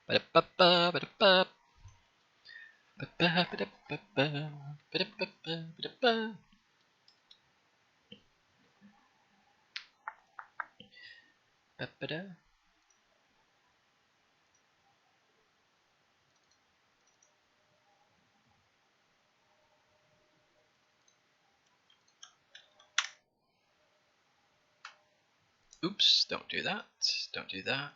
Ba-da-ba-ba, ba-da-ba. Oops, don't do that. Don't do that.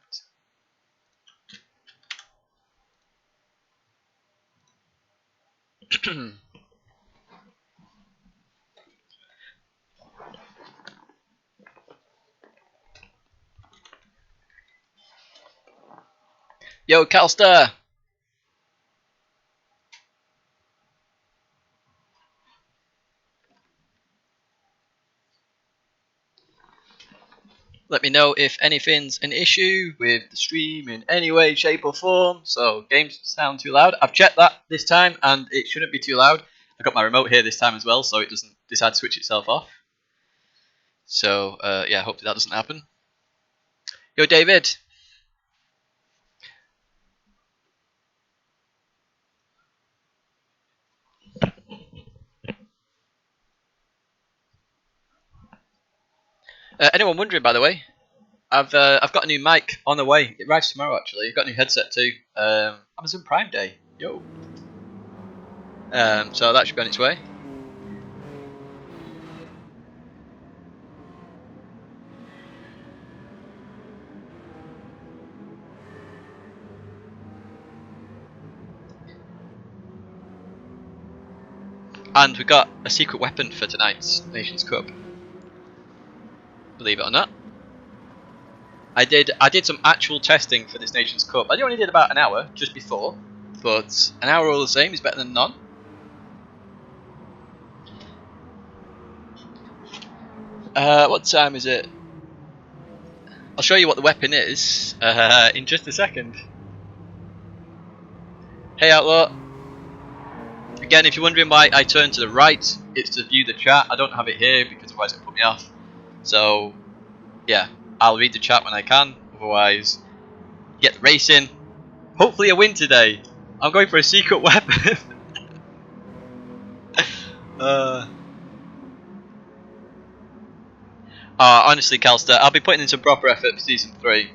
Yo, Calster! Let me know if anything's an issue with the stream in any way, shape or form. So, games sound too loud. I've checked that this time and it shouldn't be too loud. I've got my remote here this time as well, so it doesn't decide to switch itself off. So, yeah, hopefully that doesn't happen. Yo, David! Anyone wondering, by the way, I've got a new mic on the way. It arrives tomorrow, actually. I've got a new headset too. Amazon Prime Day. Yo. So that should be on its way. And we got a secret weapon for tonight's Nations Cup. Believe it or not. I did some actual testing for this Nations Cup. I only did about an hour just before, but an hour all the same is better than none. What time is it? I'll show you what the weapon is in just a second. Hey Outlaw. Again, if you're wondering why I turn to the right, it's to view the chat. I don't have it here because otherwise it'll put me off. So, yeah, I'll read the chat when I can. Otherwise, get the racing. Hopefully I win today. I'm going for a secret weapon. Honestly, Calster, I'll be putting in some proper effort for Season 3.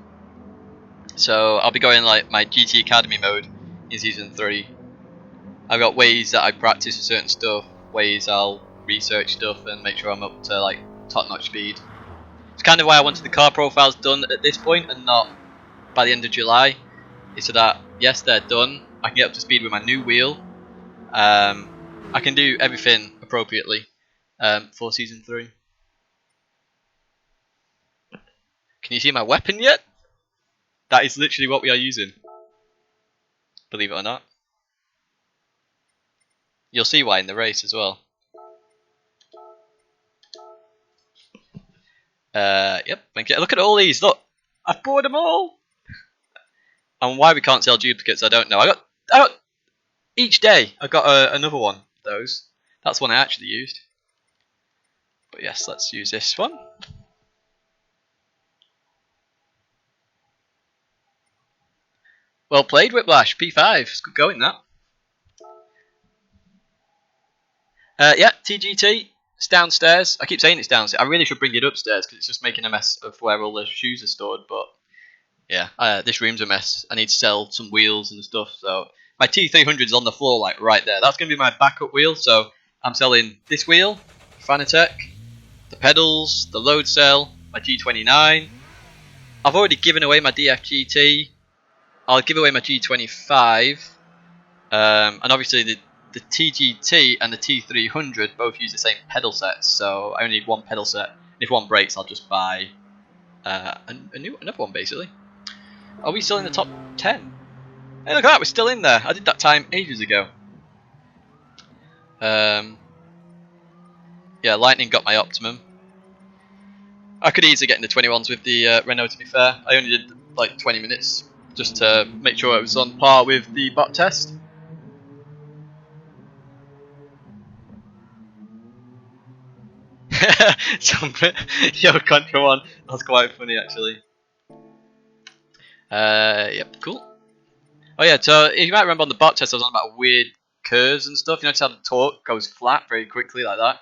So, I'll be going like my GT Academy mode in Season 3. I've got ways that I practice for certain stuff, ways I'll research stuff and make sure I'm up to like top-notch speed. It's kind of why I wanted the car profiles done at this point and not by the end of July. Is so that, yes, they're done, I can get up to speed with my new wheel. I can do everything appropriately for Season 3. Can you see my weapon yet? That is literally what we are using. Believe it or not. You'll see why in the race as well. Yep, thank you. Look at all these, look! I've bought them all! And why we can't sell duplicates, I don't know. I got each day, I got another one of those. That's one I actually used. But yes, let's use this one. Well played, Whiplash. P5. It's good going, that. Yeah, TGT. It's downstairs. I keep saying it's downstairs. I really should bring it upstairs because it's just making a mess of where all the shoes are stored. But yeah, this room's a mess. I need to sell some wheels and stuff. So my T300 is on the floor, like right there. That's going to be my backup wheel. So I'm selling this wheel, Fanatec, the pedals, the load cell, my G29. I've already given away my DFGT. I'll give away my G25. And obviously the TGT and the T300 both use the same pedal sets, so I only need one pedal set. And if one breaks, I'll just buy another one, basically. Are we still in the top 10? Hey, look at that, we're still in there. I did that time ages ago. Yeah, Lightning got my Optimum. I could easily get into 21s with the Renault, to be fair. I only did like 20 minutes just to make sure I was on par with the bot test. Yo, Contra 1. That's quite funny, actually. Yep, cool. Oh yeah, so you might remember on the bot test I was on about weird curves and stuff. You notice how the torque goes flat very quickly like that,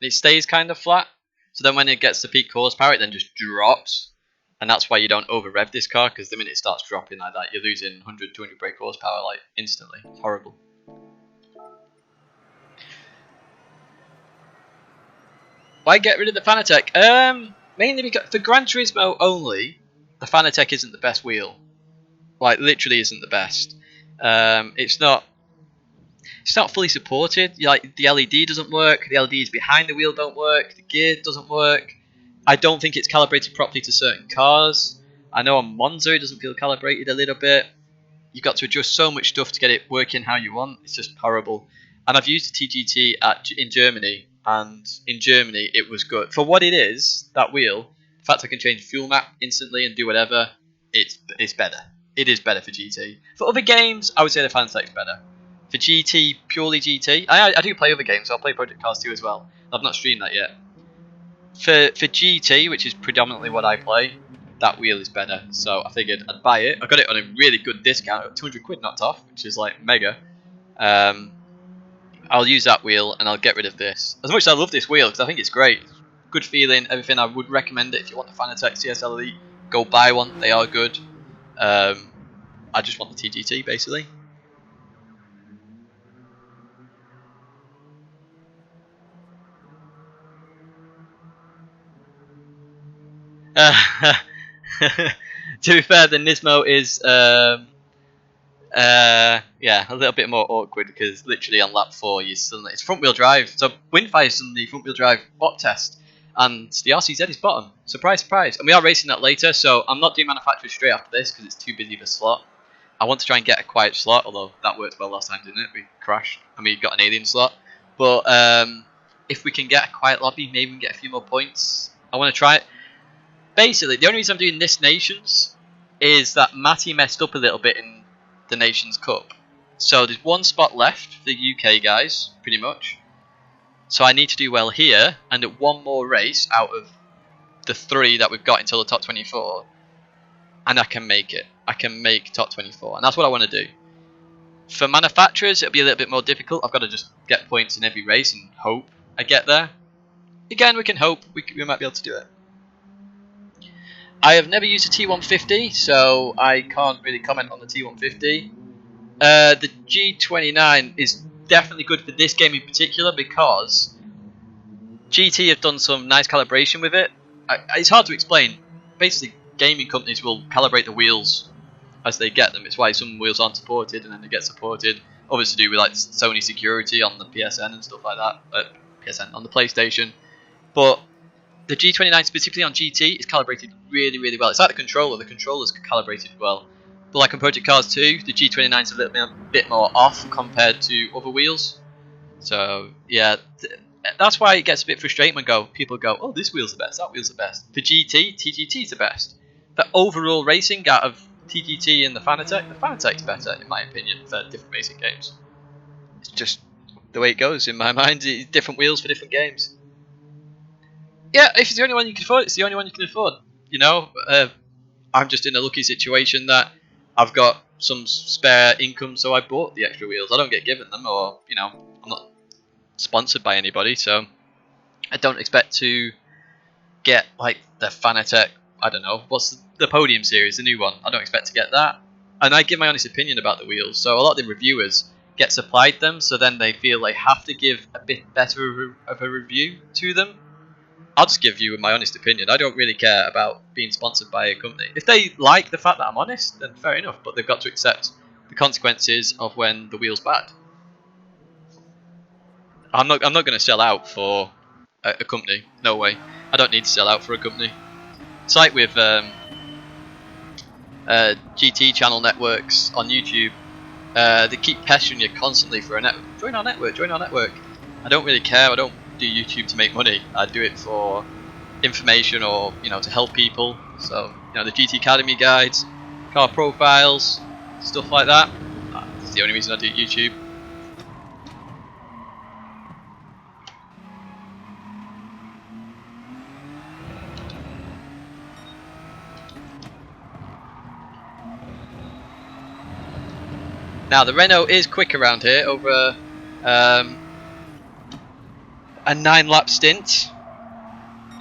and it stays kind of flat. So then when it gets to peak horsepower, it then just drops, and that's why you don't over rev this car, because the minute it starts dropping like that, you're losing 100, 200 brake horsepower like instantly. It's horrible. Why get rid of the Fanatec? Mainly because for Gran Turismo only, the Fanatec isn't the best wheel. Like literally isn't the best. It's not fully supported. Like the LED doesn't work. The LEDs behind the wheel don't work. The gear doesn't work. I don't think it's calibrated properly to certain cars. I know on Monza it doesn't feel calibrated a little bit. You've got to adjust so much stuff to get it working how you want. It's just horrible. And I've used the TGT in Germany, and in Germany it was good for what it is. That wheel, the fact I can change fuel map instantly and do whatever, it's better. It is better for GT. For other games, I would say the Fanatec's better. For GT, purely GT, I do play other games. So I'll play Project Cars 2 as well. I've not streamed that yet. For GT, which is predominantly what I play, that wheel is better. So I figured I'd buy it. I got it on a really good discount, 200 quid knocked off, which is like mega. I'll use that wheel and I'll get rid of this. As much as I love this wheel, because I think it's great. Good feeling, everything. I would recommend it if you want the Fanatec CSL Elite. Go buy one, they are good. I just want the TGT basically. To be fair, the Nismo is yeah, a little bit more awkward because literally on lap 4 you suddenly it's front wheel drive. So Windfire's on the front wheel drive bot test, and the RCZ is bottom. Surprise, surprise. And we are racing that later, so I'm not doing manufacturer straight after this because it's too busy of a slot. I want to try and get a quiet slot, although that worked well last time, didn't it? We crashed and we got an alien slot. But if we can get a quiet lobby, maybe we can get a few more points. I want to try it. Basically, the only reason I'm doing this Nations is that Matty messed up a little bit in the Nations Cup. So there's one spot left for the UK guys, pretty much. So I need to do well here, and at one more race out of the 3 that we've got until the top 24, and I can make it. I can make top 24, and that's what I want to do. For manufacturers, it'll be a little bit more difficult. I've got to just get points in every race and hope I get there. Again, we can hope. We might be able to do it. I have never used a T150, so I can't really comment on the T150. The G29 is definitely good for this game in particular because GT have done some nice calibration with it. It's hard to explain. Basically, gaming companies will calibrate the wheels as they get them. It's why some wheels aren't supported and then they get supported. Others to do with like Sony security on the PSN and stuff like that. PSN on the PlayStation. But the G29 specifically on GT is calibrated really, really well. It's like the controller. The controller's calibrated well. But like on Project Cars 2, the G29 is a little bit more off compared to other wheels. So yeah, that's why it gets a bit frustrating when people go, oh, this wheel's the best, that wheel's the best. For GT, TGT is the best. For overall racing out of TGT and the Fanatec's better in my opinion for different racing games. It's just the way it goes in my mind. Different wheels for different games. Yeah, if it's the only one you can afford, it's the only one you can afford. You know, I'm just in a lucky situation that I've got some spare income, so I bought the extra wheels. I don't get given them, or you know, I'm not sponsored by anybody, so I don't expect to get like the Fanatec. I don't know what's the Podium series, the new one. I don't expect to get that, and I give my honest opinion about the wheels. So a lot of the reviewers get supplied them, so then they feel they have to give a bit better of a review to them. I'll just give you my honest opinion. I don't really care about being sponsored by a company. If they like the fact that I'm honest, then fair enough. But they've got to accept the consequences of when the wheel's bad. I'm not going to sell out for a company. No way. I don't need to sell out for a company. It's like with GT channel networks on YouTube. They keep pestering you constantly for a network. Join our network. Join our network. I don't really care. I don't do YouTube to make money. I do it for information or to help people. So the GT Academy guides, car profiles, stuff like that. That's the only reason I do YouTube. Now the Renault is quick around here over a 9-lap stint,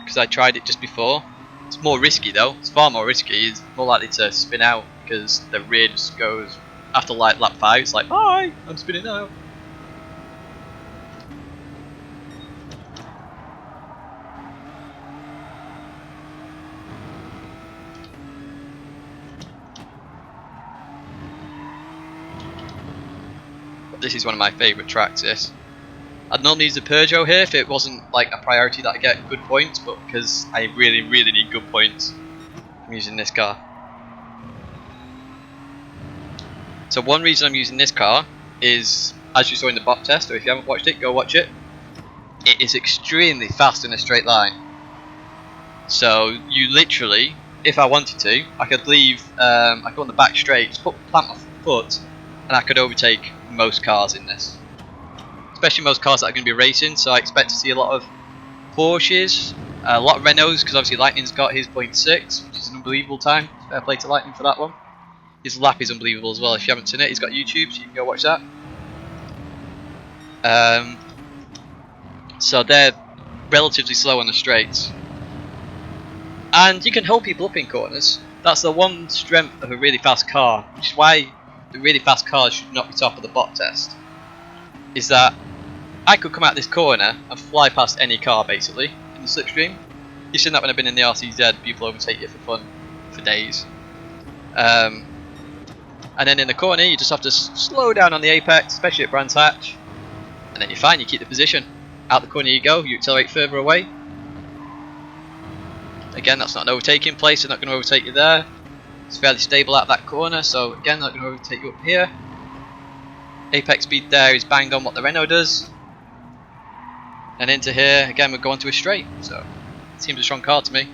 because I tried it just before. It's more risky though, it's far more risky, it's more likely to spin out because the rear just goes, after like lap 5 it's like, bye, I'm spinning out. But this is one of my favourite tracks, this. I'd normally use the Peugeot here if it wasn't like a priority that I get good points, but because I really need good points, I'm using this car. So one reason I'm using this car is, as you saw in the bot test, or if you haven't watched it, go watch it. It is extremely fast in a straight line. So you literally, if I wanted to, I could leave, I could go on the back straight, just plant my foot, and I could overtake most cars in this. Especially most cars that are going to be racing, so I expect to see a lot of Porsches, a lot of Renaults, because obviously Lightning's got his 0.6, which is an unbelievable time. Fair play to Lightning for that one. His lap is unbelievable as well. If you haven't seen it, he's got YouTube, so you can go watch that. So they're relatively slow on the straights. And you can hold people up in corners. That's the one strength of a really fast car, which is why the really fast cars should not be top of the bot test. Is that I could come out this corner and fly past any car basically in the slipstream. You've seen that when I've been in the RCZ, people overtake you for fun for days. And then in the corner you just have to slow down on the apex, especially at Brands Hatch, and then you're fine, you keep the position. Out the corner you go, you accelerate further away. Again, that's not an overtaking place, they're not going to overtake you there. It's fairly stable out of that corner, so again, they're not going to overtake you up here. Apex speed there is bang on what the Renault does. And into here, again, we're going to a straight, so it seems a strong car to me.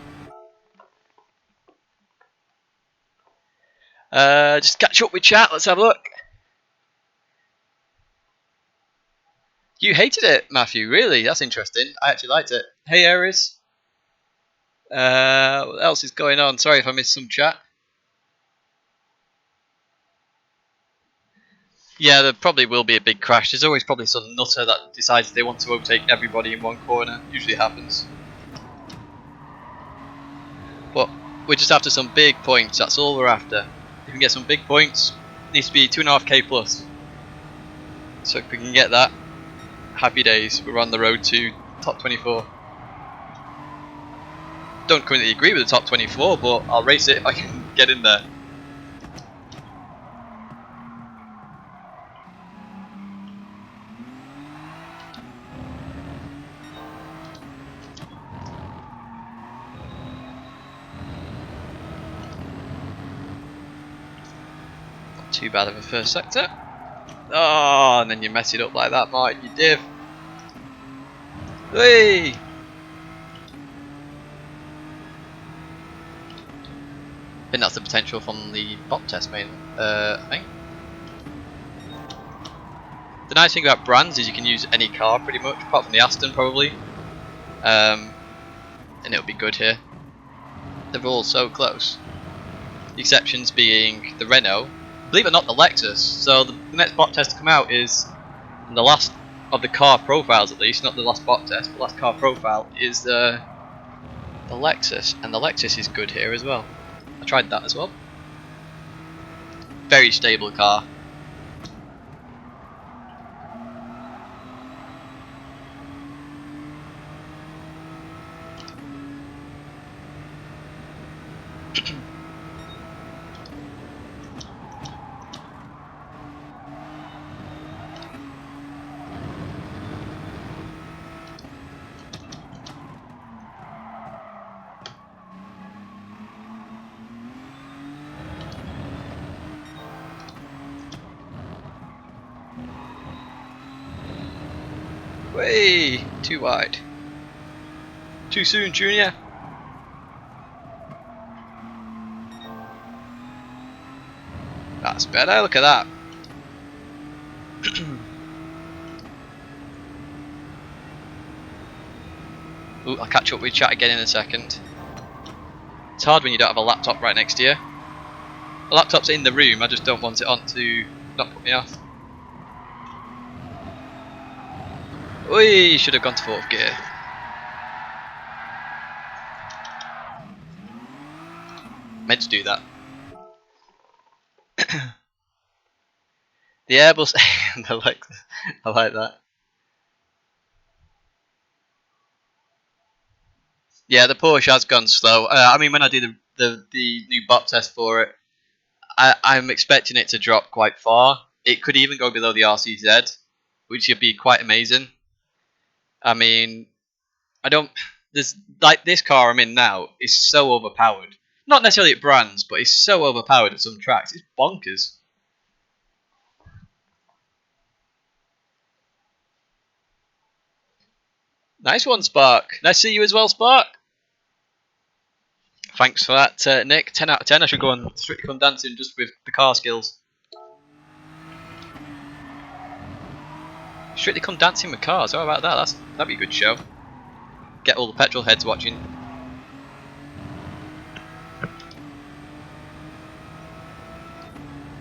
Just catch up with chat, let's have a look. You hated it, Matthew, really? That's interesting. I actually liked it. Hey, Aries. What else is going on? Sorry if I missed some chat. Yeah, there probably will be a big crash. There's always probably some nutter that decides they want to overtake everybody in one corner. Usually happens. But we're just after some big points, that's all we're after. If we can get some big points, it needs to be 2.5k plus. So if we can get that, happy days, we're on the road to top 24. Don't currently agree with the top 24, but I'll race it if I can get in there. Not too bad of a first sector. Oh, and then you mess it up like that, Mike, you div. Hey! I think that's the potential from the bot test mainly, I think. The nice thing about Brands is you can use any car pretty much, apart from the Aston probably. And it'll be good here. They're all so close. The exceptions being the Renault, believe it or not the Lexus. So the next bot test to come out is, the last of the car profiles at least, not the last bot test, but last car profile is the Lexus. And the Lexus is good here as well. I tried that as well. Very stable car. Way too wide. Too soon, Junior. That's better. Look at that. Ooh, I'll catch up with chat again in a second. It's hard when you don't have a laptop right next to you. The laptop's in the room, I just don't want it onto not put me off. Oi, should have gone to 4th gear. Meant to do that. The Airbus, I like that. Yeah, the Porsche has gone slow. I mean, when I do the new bot test for it, I'm expecting it to drop quite far. It could even go below the RCZ, which would be quite amazing. I mean, I don't. There's like this car I'm in now is so overpowered. Not necessarily at brands, but it's so overpowered at some tracks. It's bonkers. Nice one, Spark. Nice to see you as well, Spark. Thanks for that, Nick. 10 out of 10. I should go on Strictly Come Dancing just with the car skills. Strictly Come Dancing with cars. How about that? That'd be a good show. Get all the petrol heads watching.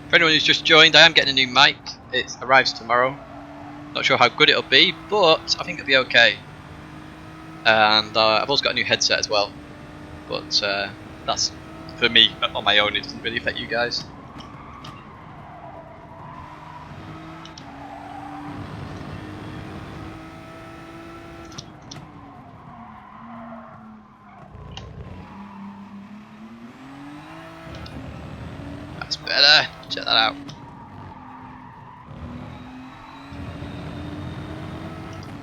For anyone who's just joined, I am getting a new mic. It arrives tomorrow. Not sure how good it'll be, but I think it'll be okay. And I've also got a new headset as well. But that's for me on my own. It doesn't really affect you guys. That's better. Check that out.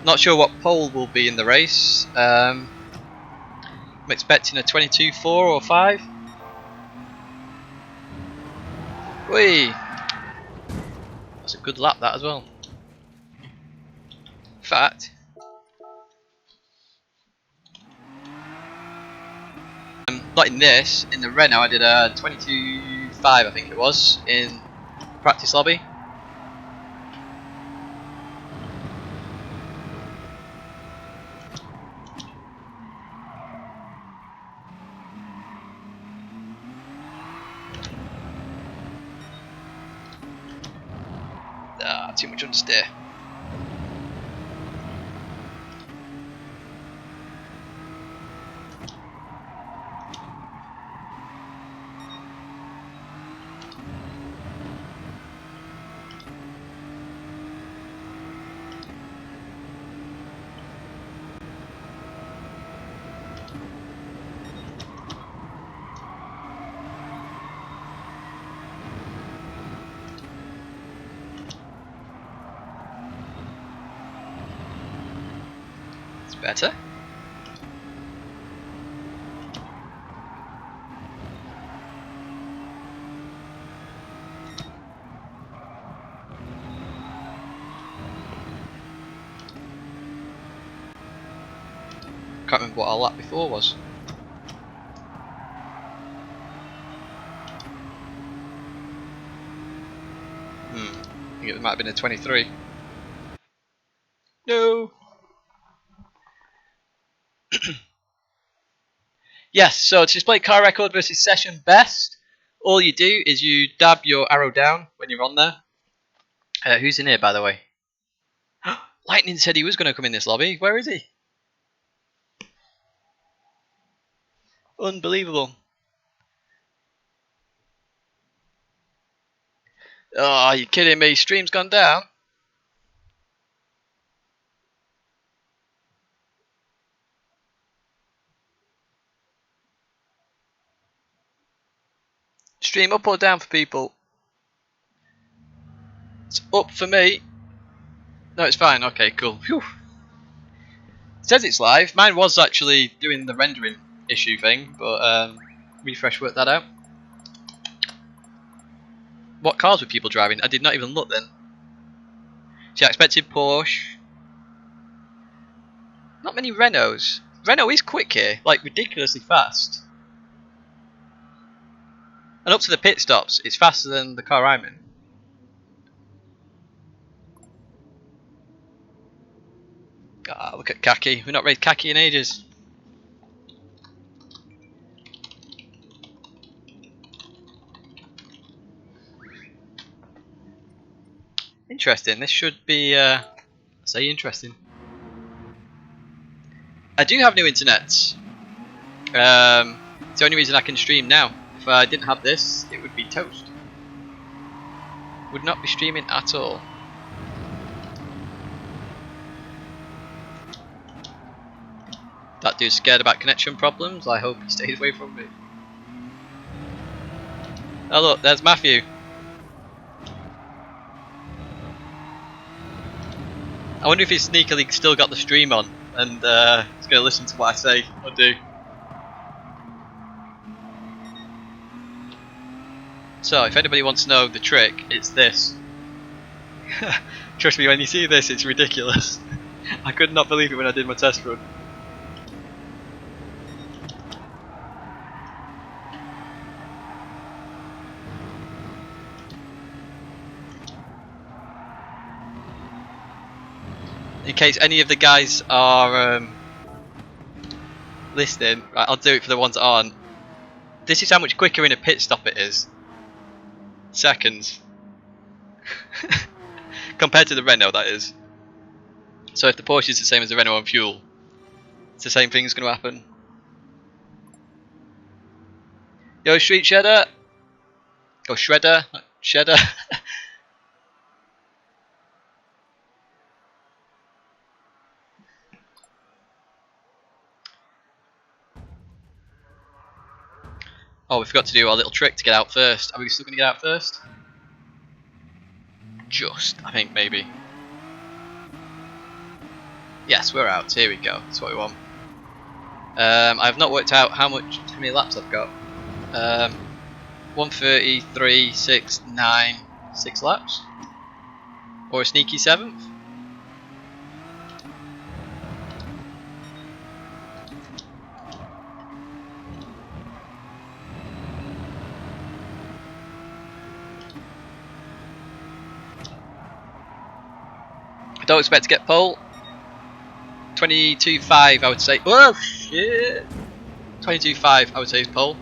Not sure what pole will be in the race. I'm expecting a 22.4 or 5. Whee! That's a good lap, that as well. In fact, not in this. In the Renault, I did a 22.5, I think it was, in practice lobby. Too much understeer. It's better. Can't remember what our lap before was. I think it might have been a 23. No. Yes, so to display car record versus session best, all you do is you dab your arrow down when you're on there. Who's in here, by the way? Lightning said he was going to come in this lobby. Where is he? Unbelievable. Oh, are you kidding me? Stream's gone down. Stream up or down for people? It's up for me. No, it's fine. Okay, cool. Whew. It says it's live. Mine was actually doing the rendering issue thing, but refresh worked that out. What cars were people driving? I did not even look then. See, I expected Porsche. Not many Renaults. Renault is quick here, like ridiculously fast. And up to the pit stops, it's faster than the car I'm in. Ah, look at Khaki. We've not raced Khaki in ages. Interesting. This should be, say interesting. I do have new internet. It's the only reason I can stream now. If I didn't have this, it would be toast. Would not be streaming at all. That dude's scared about connection problems. I hope he stays away from me. Oh look, there's Matthew. I wonder if he's sneakily still got the stream on and he's going to listen to what I say or do. So, if anybody wants to know the trick, it's this. Trust me, when you see this, it's ridiculous. I could not believe it when I did my test run. In case any of the guys are listening, right, I'll do it for the ones that aren't. This is how much quicker in a pit stop it is. Seconds. Compared to the Renault, that is. So if the Porsche is the same as the Renault on fuel, it's the same thing's going to happen. Yo, Street Shredder! Or Shredder, not Shedder. Oh, we forgot to do our little trick to get out first. Are we still going to get out first? Just, I think, maybe. Yes, we're out. Here we go. That's what we want. I've not worked out how many laps I've got. 1:30, 3, 6, 9, 6 laps. Or a sneaky 7th. I don't expect to get pole. 22.5 I would say. Oh shit! 22.5 I would say is pole.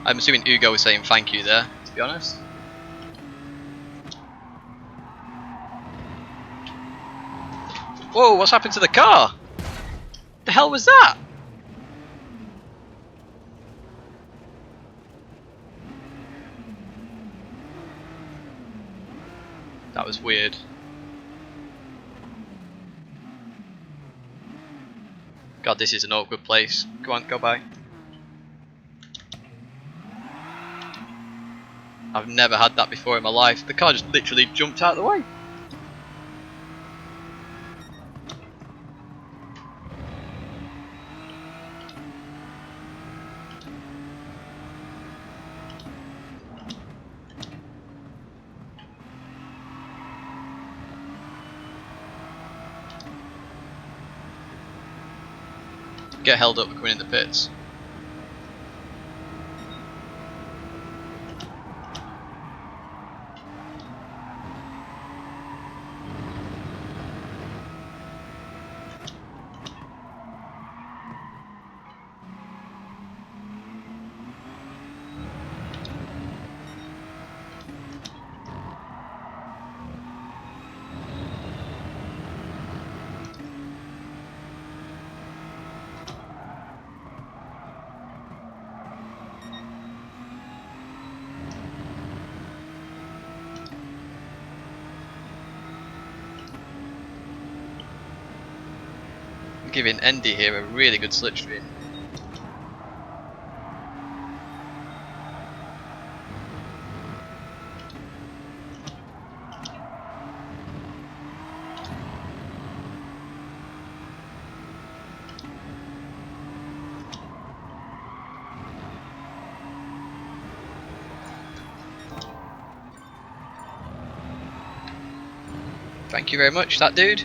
I'm assuming Ugo was saying thank you there, to be honest. Whoa, what's happened to the car? The hell was that? That was weird. God, this is an awkward place. Go on, go by. I've never had that before in my life. The car just literally jumped out of the way. Get held up for coming in the pits. Giving Andy here a really good slipstream. Thank you very much, that dude.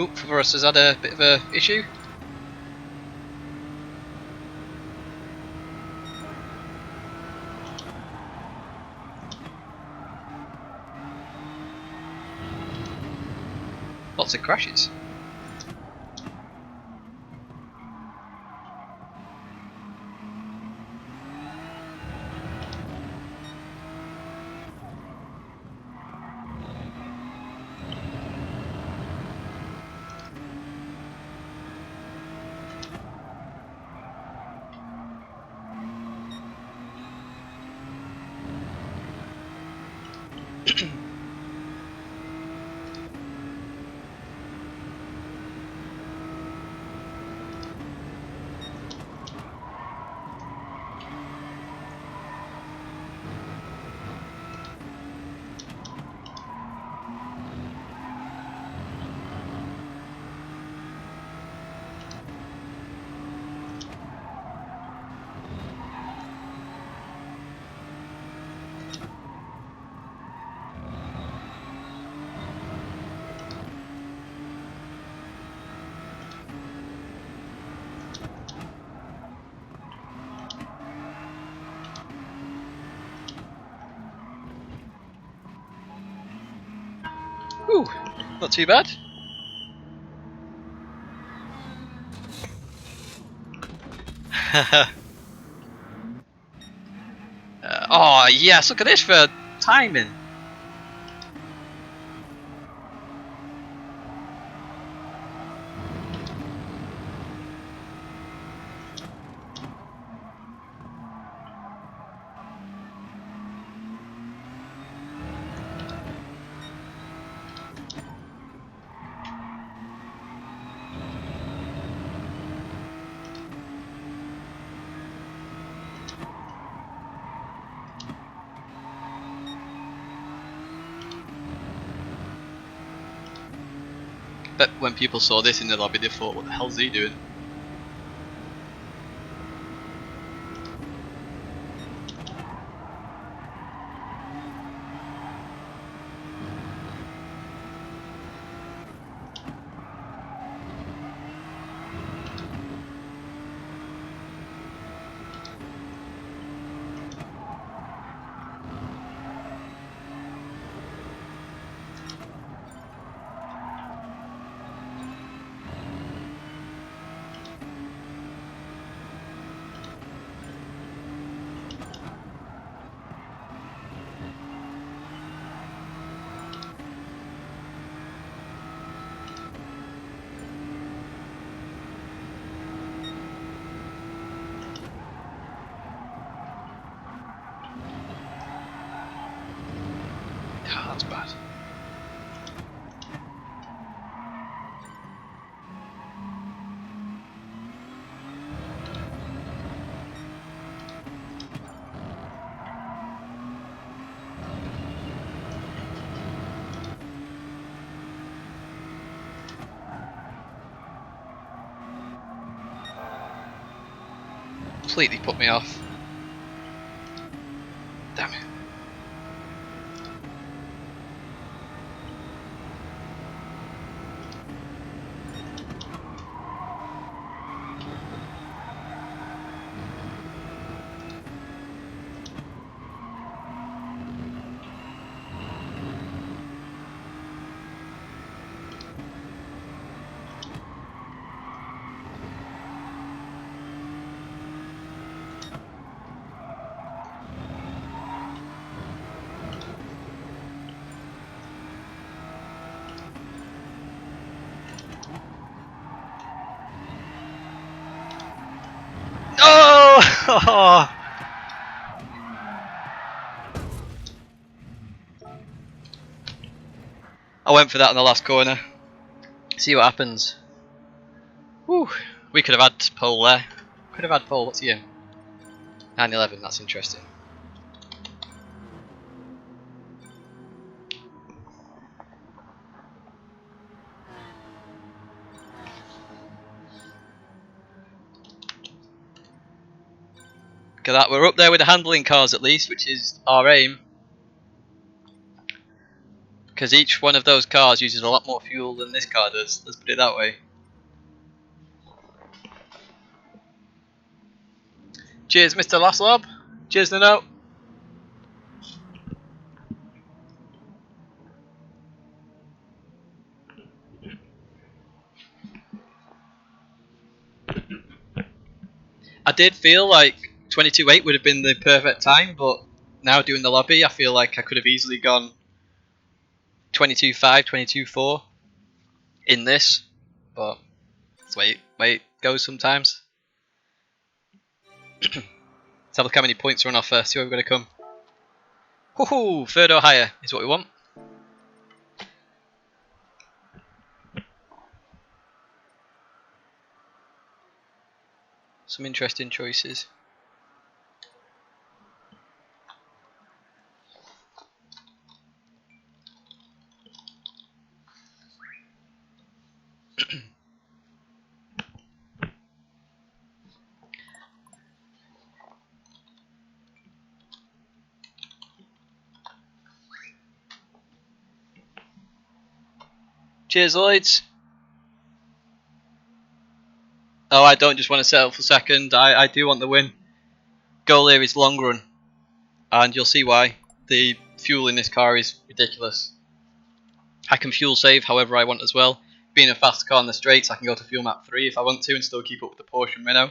Oop, for us has had a bit of a issue. Lots of crashes. Ooh, not too bad. Oh yes, look at this for timing. But when people saw this in the lobby, they thought, what the hell's he doing? Oh, that's bad. Completely put me off. Damn it. Oh. I went for that in the last corner. See what happens. Whew. We could have had pole there. Could have had pole. What's he in? 911. That's interesting. Look at that. We're up there with the handling cars at least, which is our aim. Because each one of those cars uses a lot more fuel than this car does. Let's put it that way. Cheers, Mr. Laslob. Cheers, Nano. I did feel like 22.8 would have been the perfect time, but now doing the lobby, I feel like I could have easily gone 22.5, 22.4 in this. But let's wait it goes sometimes. Let's have a look how many points are on offer, see where we're going to come. Woohoo! Third or higher is what we want. Some interesting choices. Cheers, Lloyds. Oh, I don't just want to settle for second. I do want the win. Goal here is long run, and you'll see why. The fuel in this car is ridiculous. I can fuel save however I want as well. Being a fast car on the straights, I can go to fuel map 3 if I want to and still keep up with the Porsche and Renault.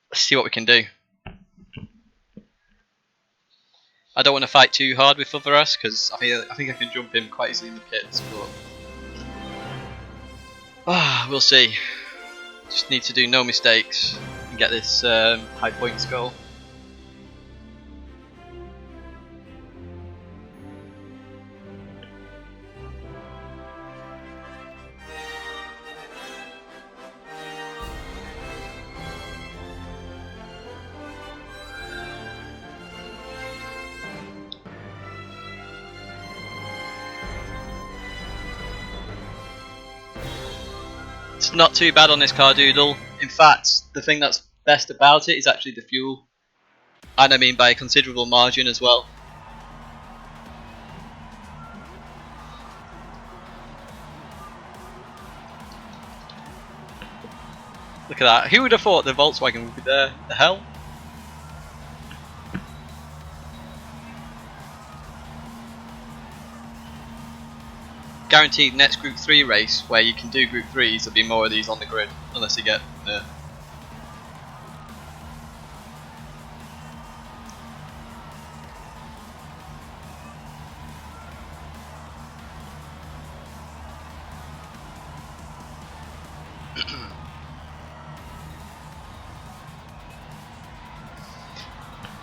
Let's see what we can do. I don't want to fight too hard with Fotherus because I think I can jump in quite easily in the pits, but we'll see. Just need to do no mistakes and get this high points goal. It's not too bad on this car doodle. In fact, the thing that's best about it is actually the fuel. And I mean by a considerable margin as well. Look at that. Who would have thought the Volkswagen would be there? The hell? Guaranteed next Group 3 race where you can do Group 3s, there'll be more of these on the grid, unless you get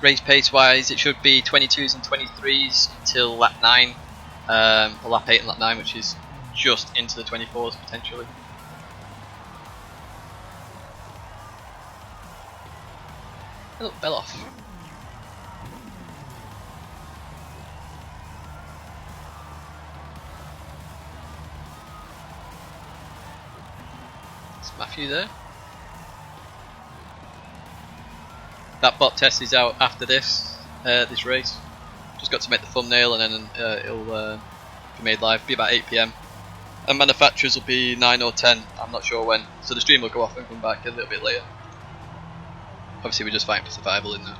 race pace wise, it should be 22s and 23s until lap 9, or lap 8 and lap 9, which is just into the 24s potentially. Oh, fell off. Is Matthew there? That bot test is out after this this race. Just got to make the thumbnail and then it'll be made live. Be about 8 PM. And manufacturers will be 9 or 10. I'm not sure when. So the stream will go off and come back a little bit later. Obviously we're just fighting for survival in there.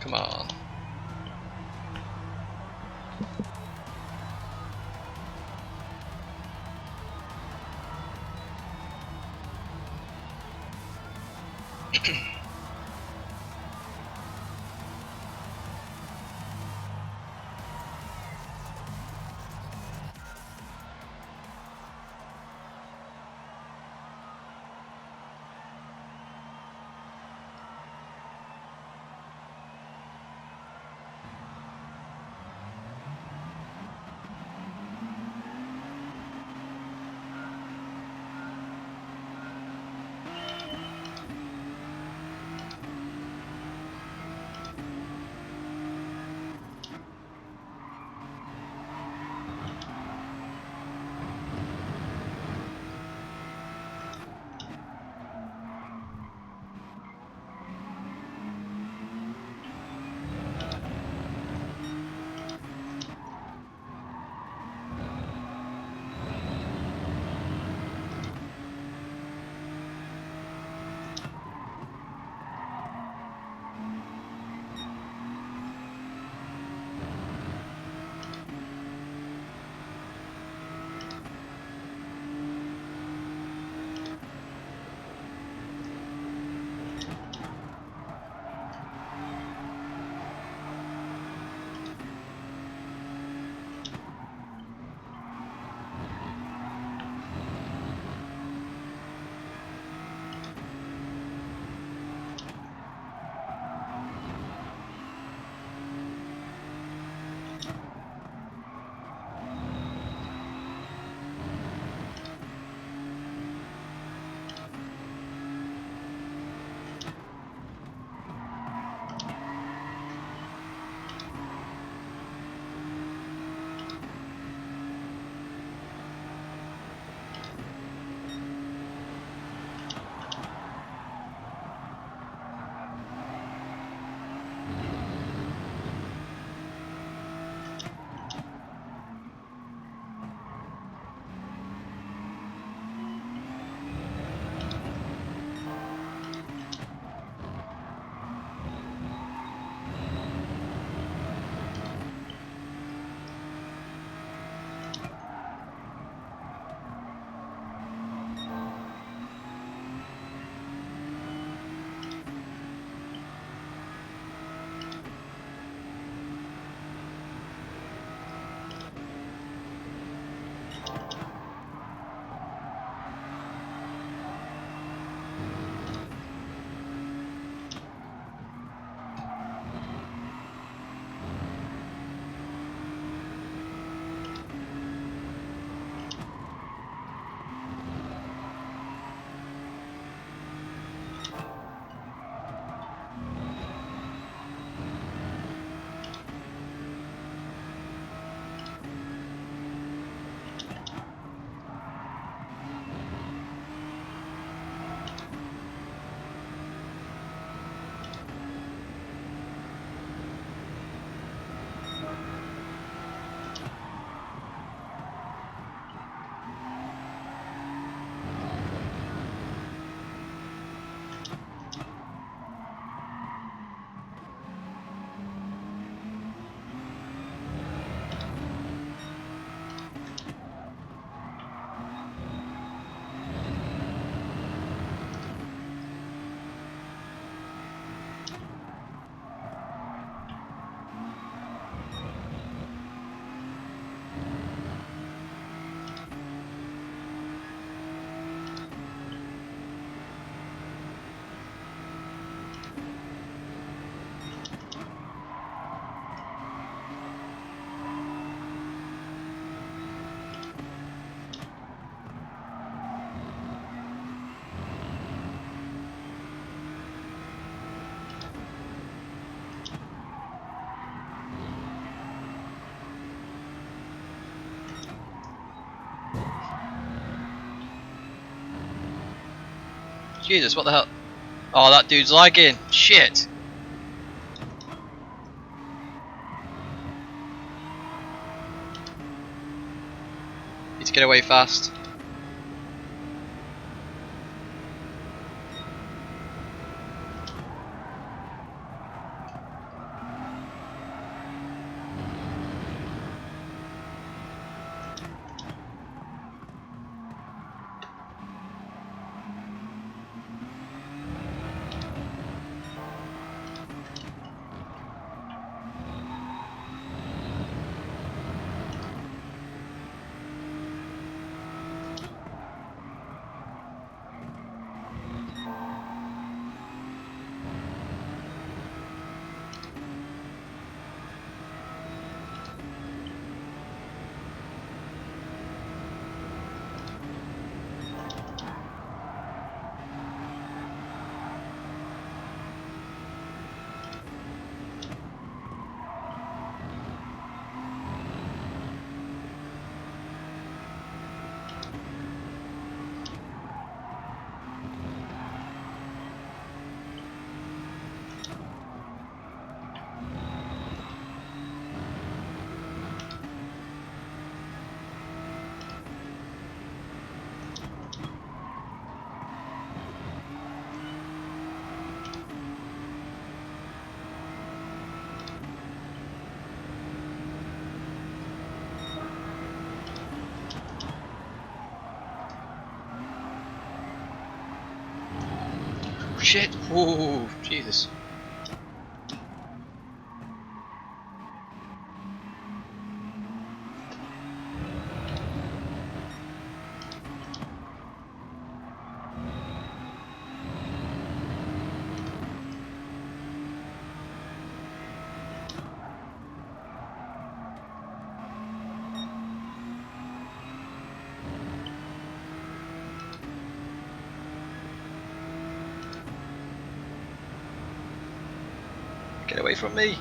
Come on. Jesus, what the hell? Oh, that dude's lagging. Shit. Need to get away fast. Shit. Ooh, Jesus. Get away from me.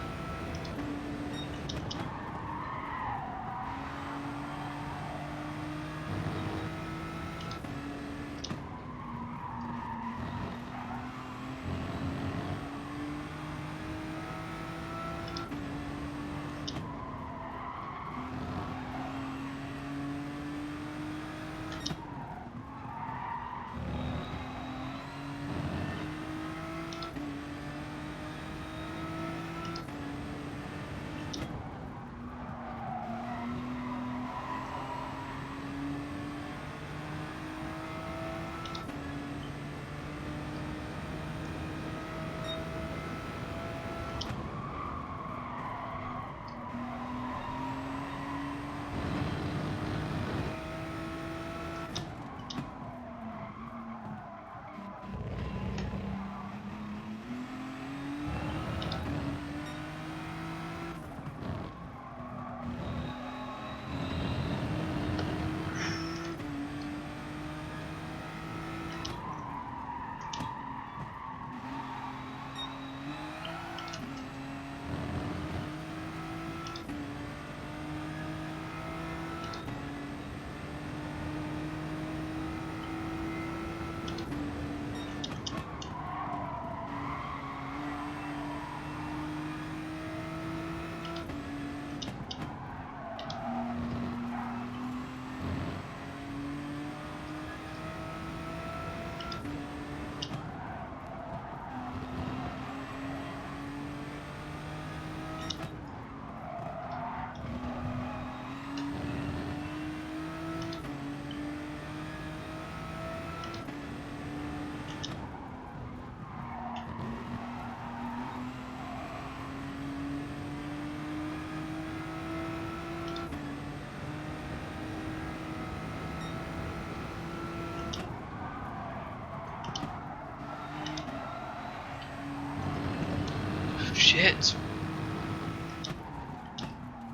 Shit.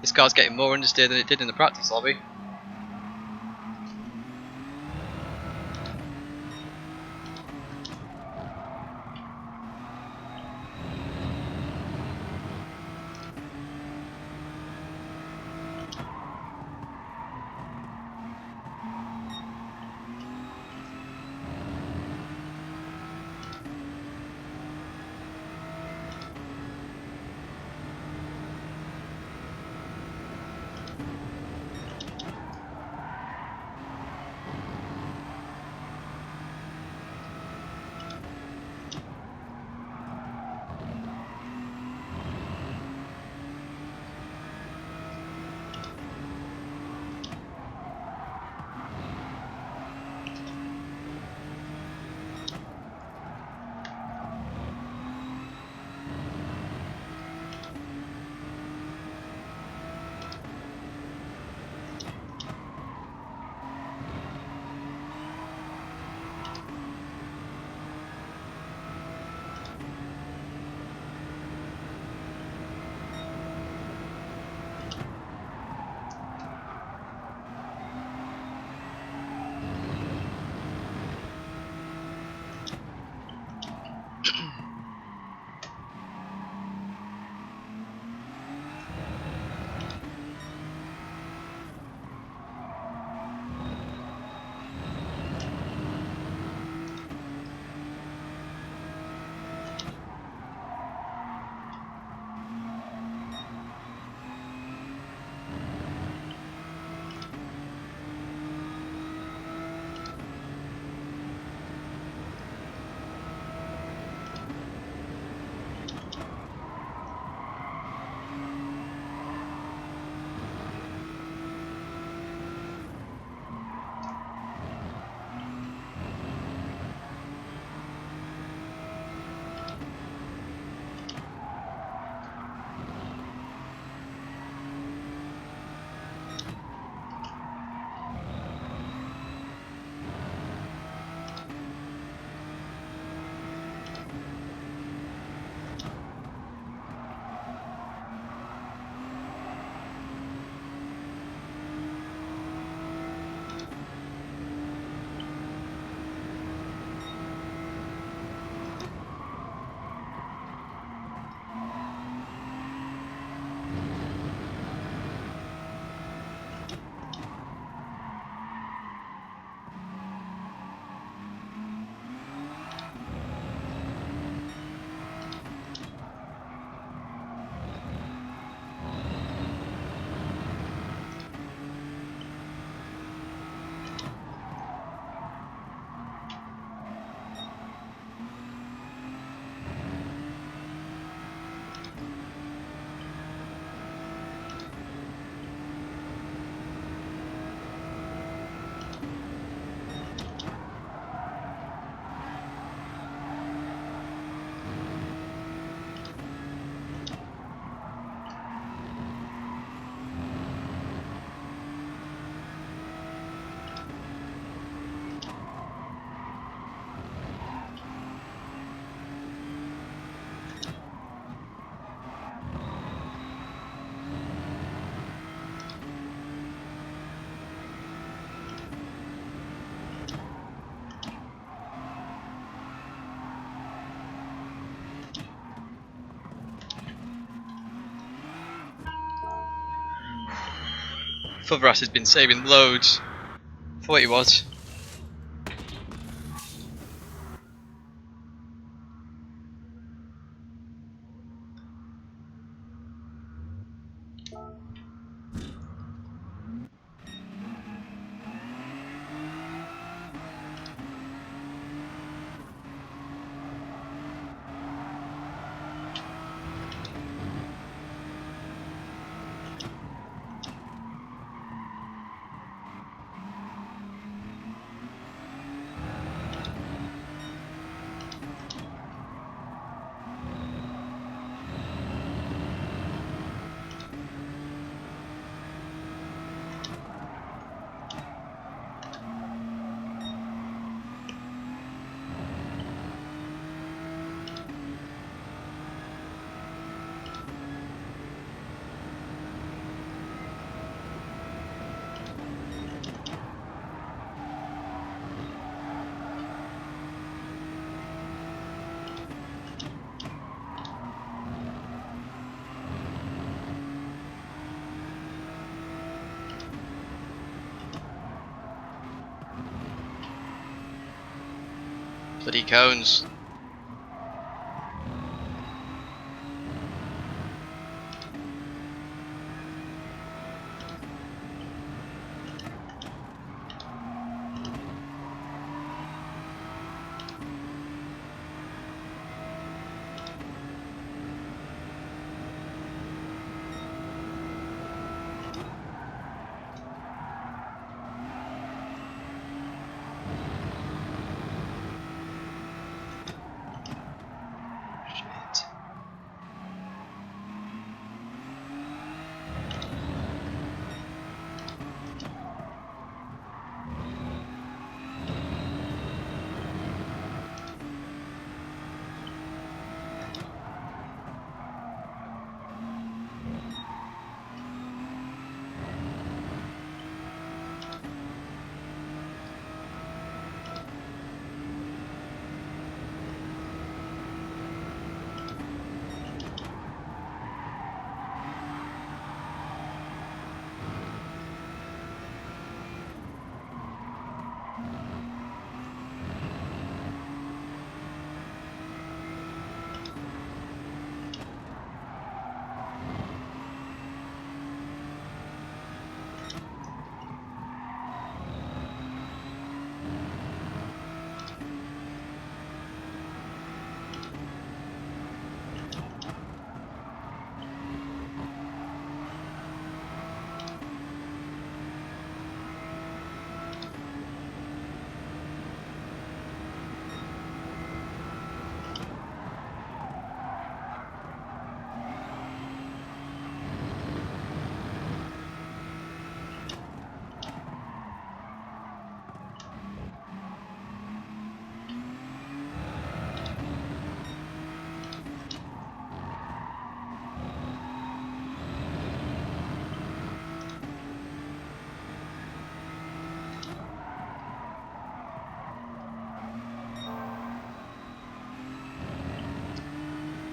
This car's getting more understeer than it did in the practice lobby. Fuvras has been saving loads for what he was. Bloody cones.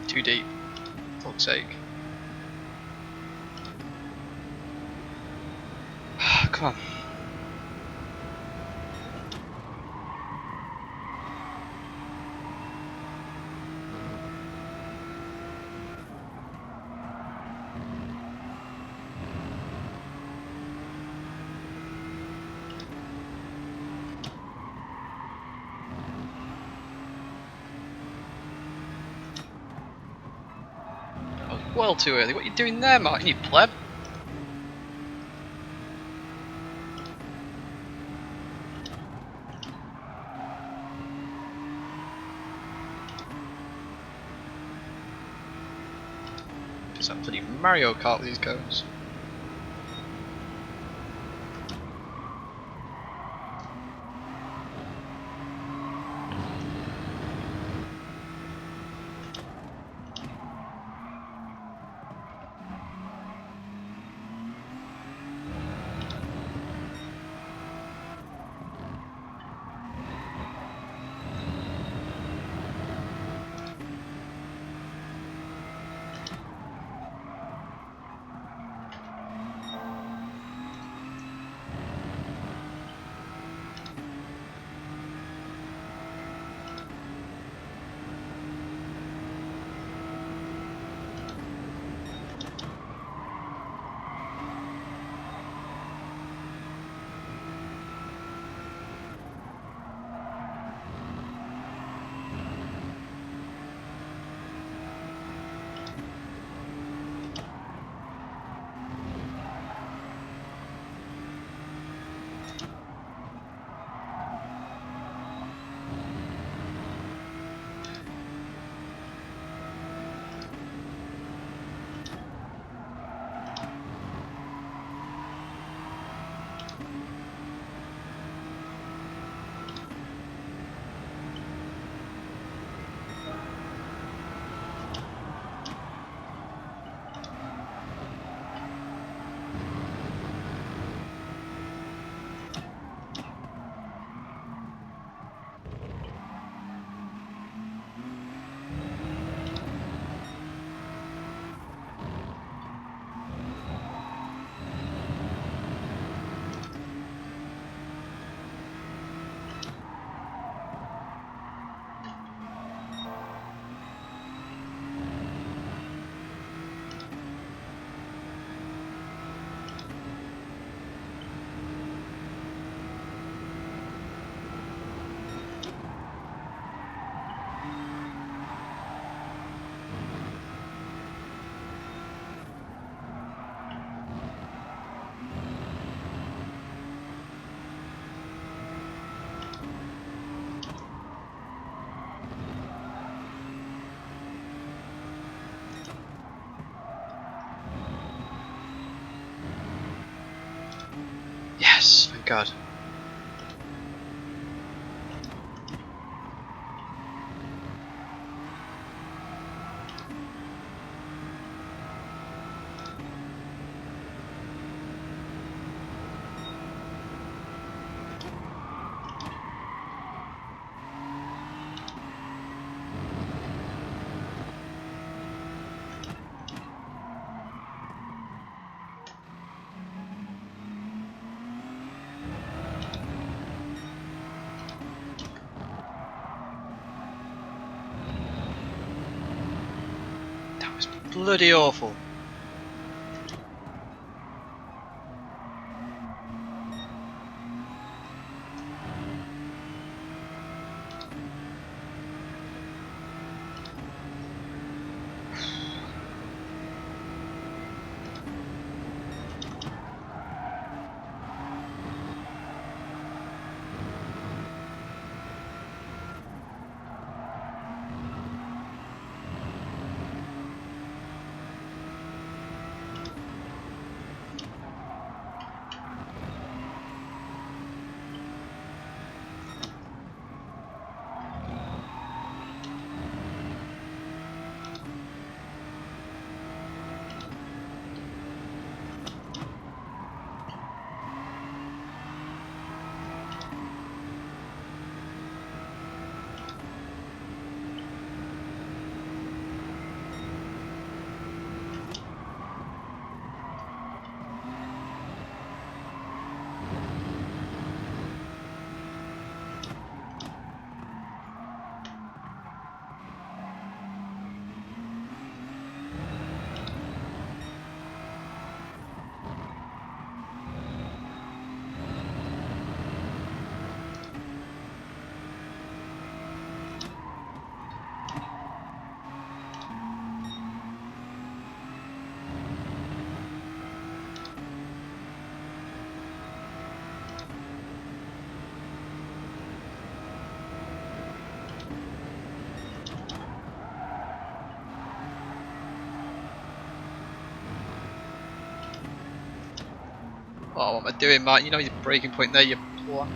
Too deep. Fuck's sake. Come on. Well too early. What are you doing there, Martin, you pleb? It's that bloody Mario Kart with these cones. God. That was bloody awful. Oh, what am I doing, Mark? You know your breaking point there, you plot.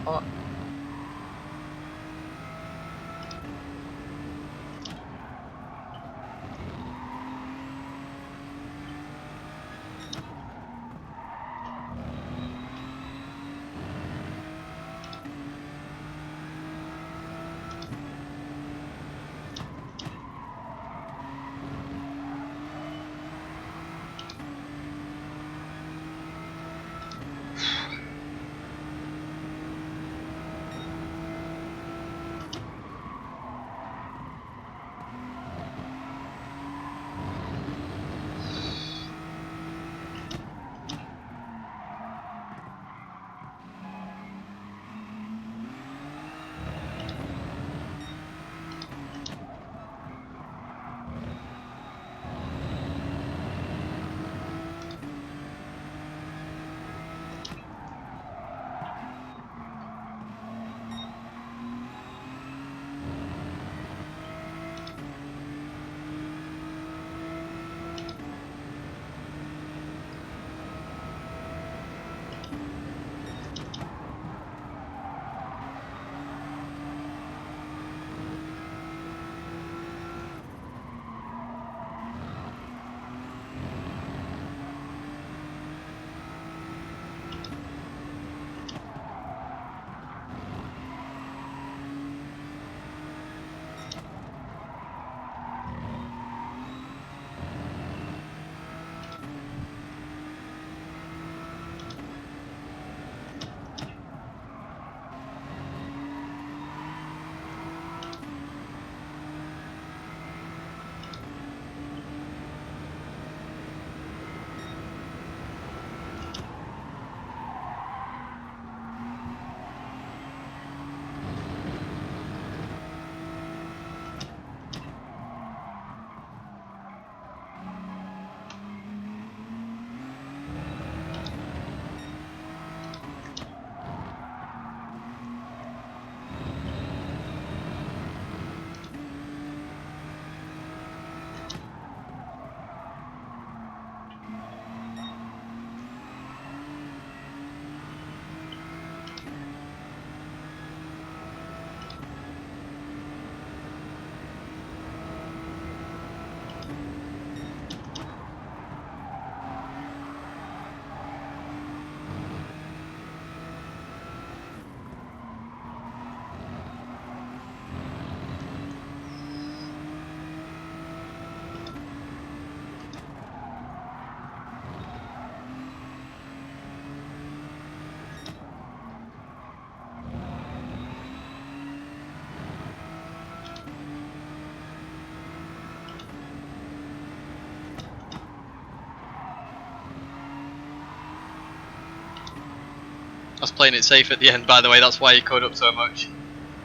I was playing it safe at the end, by the way. That's why he caught up so much.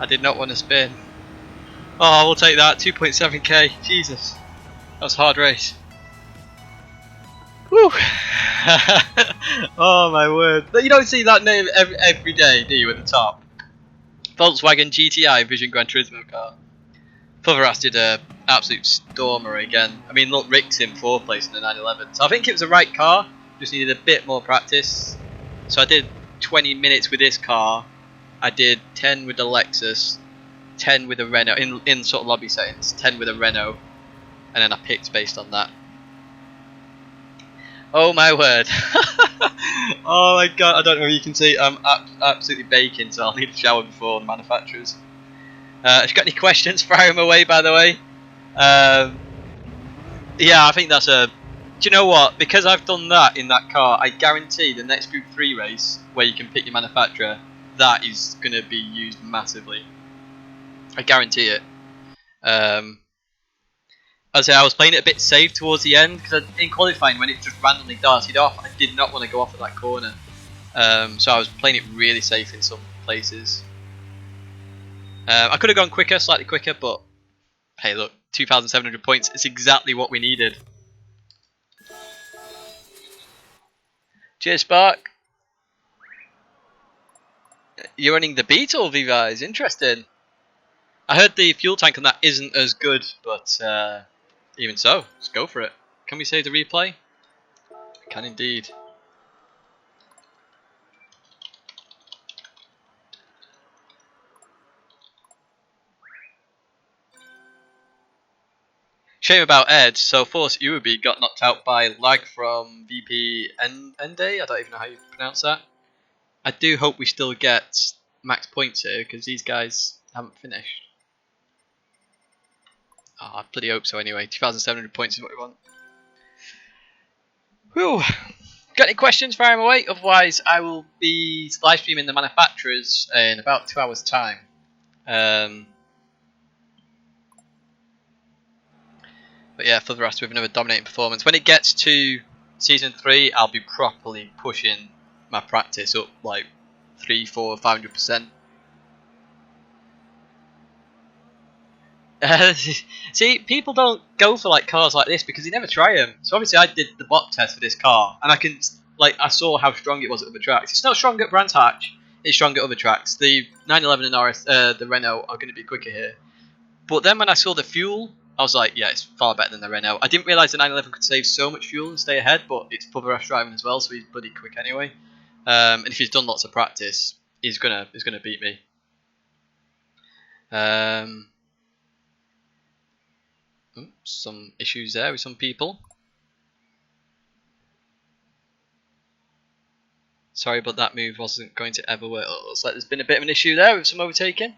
I did not want to spin. Oh, we'll take that. 2.7k. Jesus. That was a hard race. Whew. Oh my word. But you don't see that name every day, do you, at the top? Volkswagen GTI Vision Gran Turismo car. Putveras did a absolute stormer again. I mean, look, Rick's in 4th place in the 911. So I think it was the right car. Just needed a bit more practice. So I did 20 minutes with this car. I did 10 with the Lexus, 10 with the Renault, in sort of lobby settings, 10 with a Renault, and then I picked based on that. Oh my word. Oh my god, I don't know if you can see, I'm absolutely baking, so I'll need a shower before the manufacturers. If you've got any questions, fire them away, by the way. Yeah, I think that's a... Do you know what? Because I've done that in that car, I guarantee the next Group 3 race, where you can pick your manufacturer, that is going to be used massively. I guarantee it. As I say, I was playing it a bit safe towards the end, because in qualifying, when it just randomly darted off, I did not want to go off at that corner. So I was playing it really safe in some places. I could have gone quicker, slightly quicker, but hey, look, 2,700 points. It's exactly what we needed. Cheers, Spark. You're running the Beetle, Vivi's. Interesting. I heard the fuel tank on that isn't as good, but even so, let's go for it. Can we save the replay? We can indeed. Shame about Ed. So Force Urubi got knocked out by lag from VP Ende. I don't even know how you pronounce that. I do hope we still get max points here, because these guys haven't finished. Oh, I bloody hope so anyway. 2,700 points is what we want. Whew. Got any questions? Fire them away. Otherwise, I will be live streaming the manufacturers in about 2 hours' time. But yeah, for the rest, with another dominating performance. When it gets to Season 3, I'll be properly pushing my practice up like 300, 400, 500%. See, people don't go for like cars like this because they never try them. So obviously, I did the bot test for this car, and I saw how strong it was at other tracks. It's not strong at Brands Hatch; it's strong at other tracks. The 911 and RS, the Renault are going to be quicker here. But then when I saw the fuel, I was like, yeah, it's far better than the Renault. I didn't realise the 911 could save so much fuel and stay ahead, but it's Putveras driving as well, so he's bloody quick anyway. And if he's done lots of practice, he's gonna beat me. Some issues there with some people. Sorry, but that move wasn't going to ever work. It looks like there's been a bit of an issue there with some overtaking.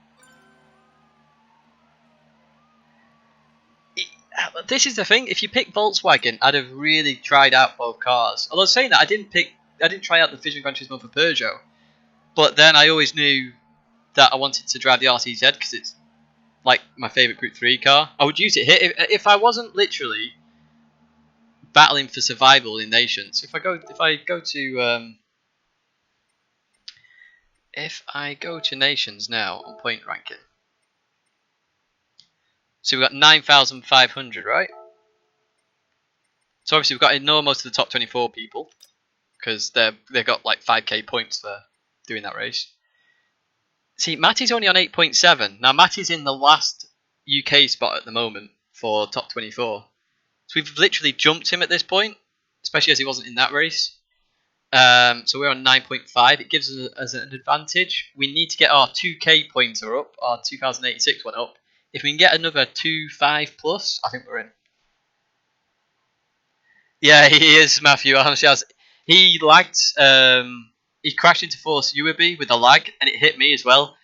This is the thing. If you pick Volkswagen, I'd have really tried out both cars. Although saying that, I didn't try out the Vision Gran Turismo for Peugeot. But then I always knew that I wanted to drive the RTZ because it's like my favourite Group 3 car. I would use it here if I wasn't literally battling for survival in Nations. If I go to Nations now on point ranking. So we've got 9,500, right? So obviously we've got to ignore most of the top 24 people because they've got like 5k points for doing that race. See, Matty's only on 8.7. Now Matty's in the last UK spot at the moment for top 24. So we've literally jumped him at this point, especially as he wasn't in that race. So we're on 9.5. It gives us an advantage. We need to get our 2k pointer up, our 2086 one up. If we can get another 2.5 plus, I think we're in. Yeah, he is, Matthew. Honestly, he lagged. He crashed into Force Urubi with a lag, and it hit me as well.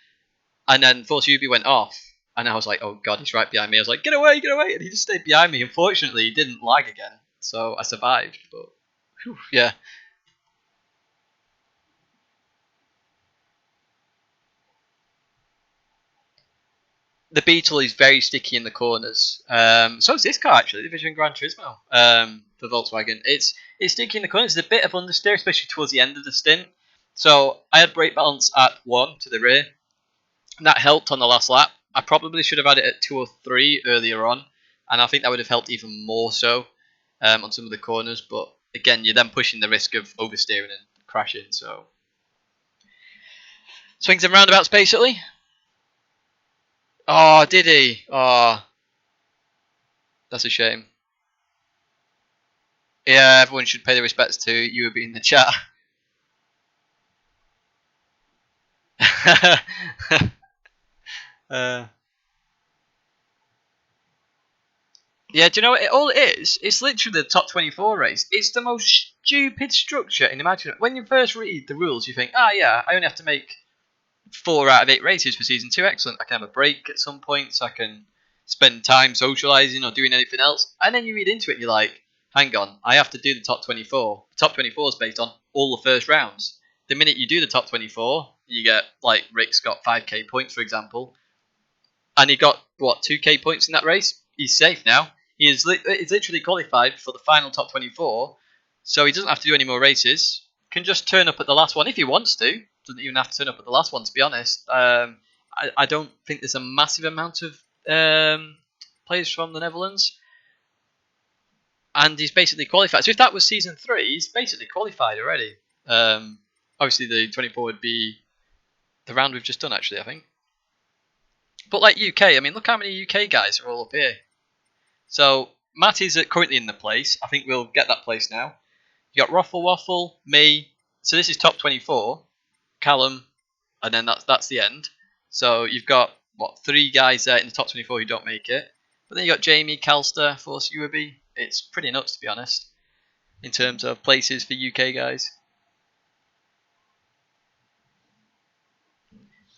And then Force Urubi went off, and I was like, "Oh God, he's right behind me." I was like, "Get away, get away!" And he just stayed behind me. Unfortunately, he didn't lag again, so I survived. But whew, yeah. The Beetle is very sticky in the corners. So is this car actually, the Vision Gran Turismo for Volkswagen. It's sticky in the corners. There's a bit of understeer, especially towards the end of the stint. So I had brake balance at 1 to the rear, and that helped on the last lap. I probably should have had it at 2 or 3 earlier on, and I think that would have helped even more so on some of the corners. But again, you're then pushing the risk of oversteering and crashing. So swings and roundabouts basically. Oh, did he? Oh, that's a shame. Yeah, everyone should pay their respects to you in the chat. uh, yeah, do you know what all it is? It's literally the top 24 race. It's the most stupid structure in imaginable. When you first read the rules, you think, yeah, I only have to make 4 out of 8 races for season 2. Excellent. I can have a break at some points. I can spend time socialising or doing anything else. And then you read into it and you're like, hang on, I have to do the top 24. The top 24 is based on all the first rounds. The minute you do the top 24, you get, like, Rick's got 5k points, for example. And he got, 2k points in that race? He's safe now. He's literally qualified for the final top 24, so he doesn't have to do any more races. Can just turn up at the last one if he wants to. Doesn't even have to turn up at the last one, to be honest. I don't think there's a massive amount of players from the Netherlands. And he's basically qualified. So if that was season 3, he's basically qualified already. Obviously, the 24 would be the round we've just done, actually, I think. But like UK, I mean, look how many UK guys are all up here. So Matt is currently in the place. I think we'll get that place now. You got Ruffle Waffle, me. So this is top 24. Callum, and then that's the end. So you've got 3 guys there in the top 24 who don't make it. But then you got Jamie, Calster, Force Uaby. It's pretty nuts, to be honest, in terms of places for UK guys.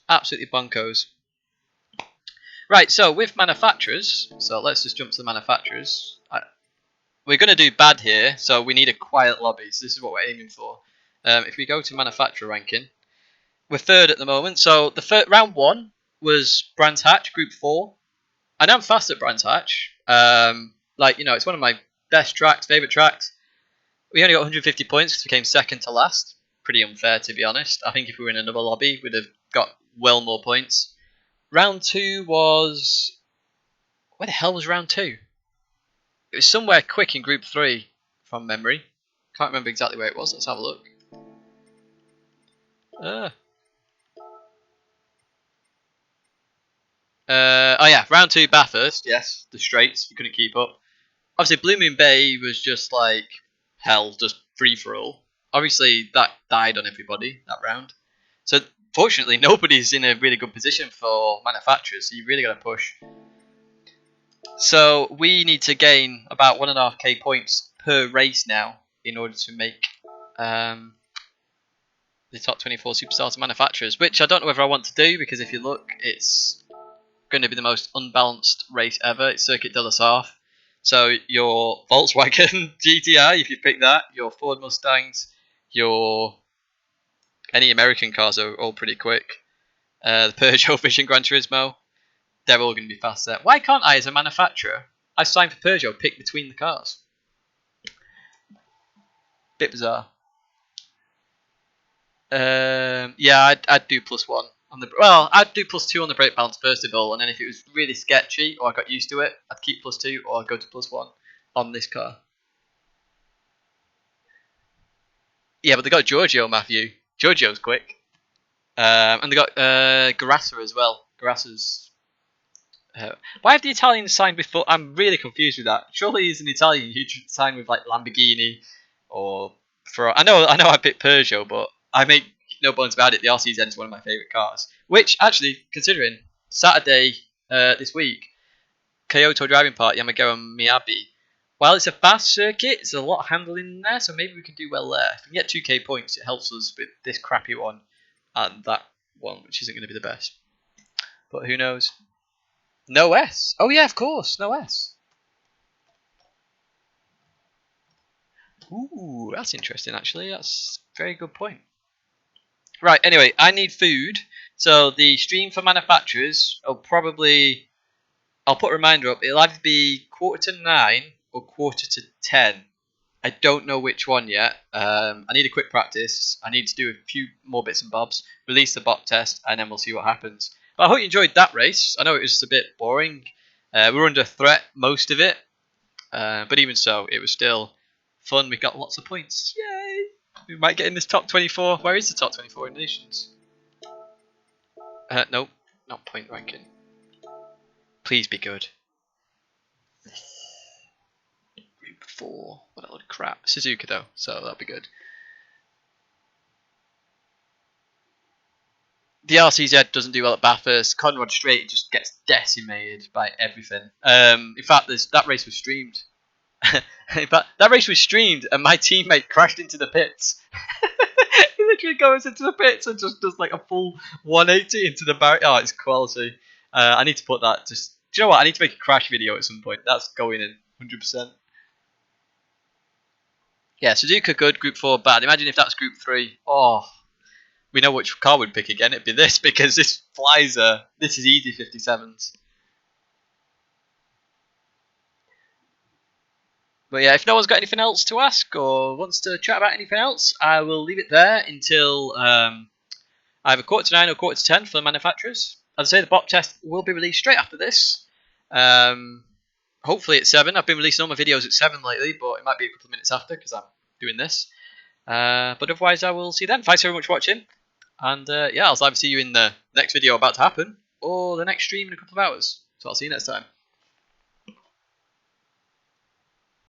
Absolutely bonkos. Right, so with manufacturers, so let's just jump to the manufacturers. We're going to do bad here, so we need a quiet lobby. So this is what we're aiming for. If we go to manufacturer ranking, we're 3rd at the moment. So the round 1 was Brands Hatch, Group 4. I know I'm fast at Brands Hatch. It's one of my best tracks, favourite tracks. We only got 150 points because we came 2nd to last. Pretty unfair, to be honest. I think if we were in another lobby, we'd have got well more points. Round 2 was... Where the hell was round 2? It was somewhere quick in Group 3, from memory. Can't remember exactly where it was. Let's have a look. Round 2 Bathurst. Yes, the straights. You couldn't keep up. Obviously, Blue Moon Bay was just like hell, just free for all. Obviously, that died on everybody that round. So, fortunately, nobody's in a really good position for manufacturers. So you really got to push. So we need to gain about 1.5k points per race now in order to make the top 24 superstars manufacturers, which I don't know whether I want to do, because if you look, it's going to be the most unbalanced race ever. It's Circuit de la Sarthe. So your Volkswagen GTI, if you pick that, your Ford Mustangs, any American cars are all pretty quick. The Peugeot Vision Gran Turismo, they're all going to be fast there. Why can't I, as a manufacturer, I sign for Peugeot, pick between the cars? Bit bizarre. I'd do +1 on the. Well, I'd do +2 on the brake balance first of all, and then if it was really sketchy or I got used to it, I'd keep +2 or I'd go to +1 on this car. Yeah, but they got Giorgio, Matthew. Giorgio's quick. And they got Gr.3 as well. Gr.3's. Why have the Italians signed with? I'm really confused with that. Surely he's an Italian who should sign with like Lamborghini or for. I know I picked Peugeot, but I make no bones about it. The RCZ is one of my favourite cars. Which actually, considering Saturday this week, Kyoto driving park Yamagata Miyabi. While it's a fast circuit, it's a lot of handling in there, so maybe we can do well there. If we can get 2k points, it helps us with this crappy one and that one, which isn't going to be the best. But who knows? No S. Oh yeah, of course, no S. Ooh, that's interesting actually. That's a very good point. Right, anyway, I need food. So the stream for manufacturers, I'll put a reminder up. It'll either be 8:45 or 9:45. I don't know which one yet. I need a quick practice. I need to do a few more bits and bobs, release the bot test, and then we'll see what happens. But I hope you enjoyed that race. I know it was a bit boring. We were under threat most of it, but even so, it was still fun. We got lots of points. Yay! We might get in this top 24. Where is the top 24 in nations? No, not point ranking. Please be good. Group 4. What a load of crap. Suzuka though, so that'll be good. The RCZ doesn't do well at Bathurst. Conrad Strait just gets decimated by everything. In fact, that race was streamed. In fact, that race was streamed, and my teammate crashed into the pits. He literally goes into the pits and just does like a full 180 into the barrier. Oh, it's quality. I need to put that. Do you know what? I need to make a crash video at some point. That's going in 100%. Yeah, Suzuka good, Group 4 bad. Imagine if that's Group 3. Oh, we know which car we'd pick again. It'd be this, because this flies. This is easy 57s. But yeah, if no one's got anything else to ask or wants to chat about anything else, I will leave it there until either 9:15 or 10:15 for the manufacturers. As I say, the bot test will be released straight after this. Hopefully at 7. I've been releasing all my videos at 7 lately, but it might be a couple of minutes after because I'm doing this. But otherwise, I will see you then. Thanks very much for watching. And yeah, I'll either see you in the next video about to happen or the next stream in a couple of hours. So I'll see you next time.